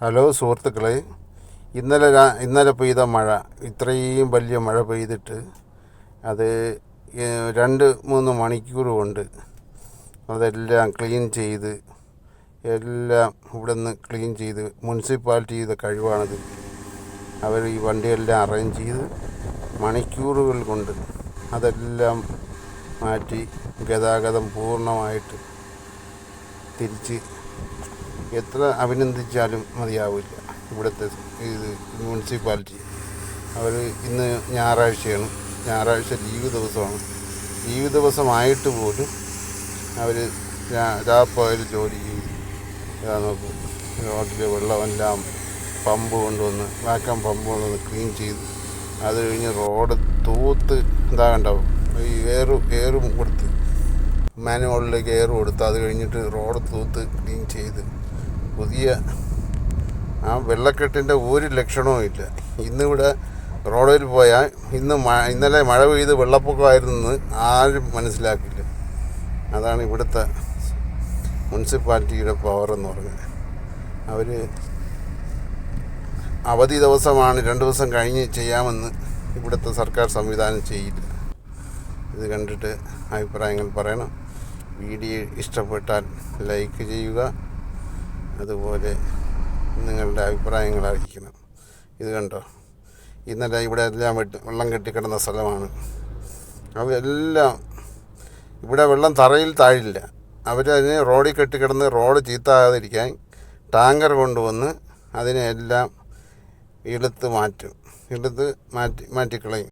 Hello സുഹൃത്തുക്കളെ, ഇന്നലെ പെയ്ത മഴ, ഇത്രയും വലിയ മഴ പെയ്തിട്ട് അത് 2-3 മണിക്കൂർ കൊണ്ട് അതെല്ലാം ക്ലീൻ ചെയ്ത് എല്ലാം ഇവിടെ നിന്ന് ക്ലീൻ ചെയ്ത് മുനിസിപ്പാലിറ്റി ചെയ്ത കഴിവാണത്. അവർ ഈ വണ്ടിയെല്ലാം അറേഞ്ച് ചെയ്ത് മണിക്കൂറുകൾ കൊണ്ട് അതെല്ലാം മാറ്റി ഗതാഗതം പൂർണ്ണമായിട്ട് തിരിച്ച് എത്ര അഭിനന്ദിച്ചാലും മതിയാവില്ല. ഇവിടുത്തെ ഇത് മുനിസിപ്പാലിറ്റി അവർ ഇന്ന് ഞായറാഴ്ച ലീവ് ദിവസമാണ്. ലീവ് ദിവസമായിട്ട് പോലും അവർ രാപ്പകൽ ജോലി ചെയ്ത് നോക്കും. റോഡിൽ വെള്ളമെല്ലാം പമ്പ് കൊണ്ടുവന്ന് വാക്കം പമ്പ് കൊണ്ടുവന്ന് ക്ലീൻ ചെയ്ത് അത് കഴിഞ്ഞ് റോഡ് തൂത്ത് ഇതാകണ്ടാവും. ഈ എയറും കൊടുത്ത് മാനുവലിലേക്ക് എയർ കൊടുത്ത് അത് കഴിഞ്ഞിട്ട് റോഡ് തൂത്ത് ക്ലീൻ ചെയ്ത് പുതിയ ആ വെള്ളക്കെട്ടിൻ്റെ ഒരു ലക്ഷണവും ഇല്ല. ഇന്നിവിടെ റോഡിൽ പോയാൽ ഇന്നലെ മഴ പെയ്ത് വെള്ളപ്പൊക്കമായിരുന്നെന്ന് ആരും മനസ്സിലാക്കില്ല. അതാണ് ഇവിടുത്തെ മുനിസിപ്പാലിറ്റിയുടെ പവർ എന്ന് പറഞ്ഞത്. അവർ അവധി ദിവസമാണ്, 2 ദിവസം കഴിഞ്ഞ് ചെയ്യാമെന്ന് ഇവിടുത്തെ സർക്കാർ സംവിധാനം ചെയ്യില്ല. ഇത് കണ്ടിട്ട് അഭിപ്രായങ്ങൾ പറയണം. വീഡിയോ ഇഷ്ടപ്പെട്ടാൽ ലൈക്ക് ചെയ്യുക, അതുപോലെ നിങ്ങളുടെ അഭിപ്രായങ്ങൾ അറിയിക്കണം. ഇത് കണ്ടോ, ഇന്നലെ ഇവിടെ എല്ലാം വെള്ളം കെട്ടിക്കിടന്ന സ്ഥലമാണ്. അവരെല്ലാം ഇവിടെ വെള്ളം തറയിൽ താഴില്ല. അവരതിനെ റോഡിൽ കെട്ടിക്കിടന്ന് റോഡ് ചീത്താകാതിരിക്കാൻ ടാങ്കർ കൊണ്ടുവന്ന് അതിനെല്ലാം എടുത്ത് മാറ്റിക്കളയും.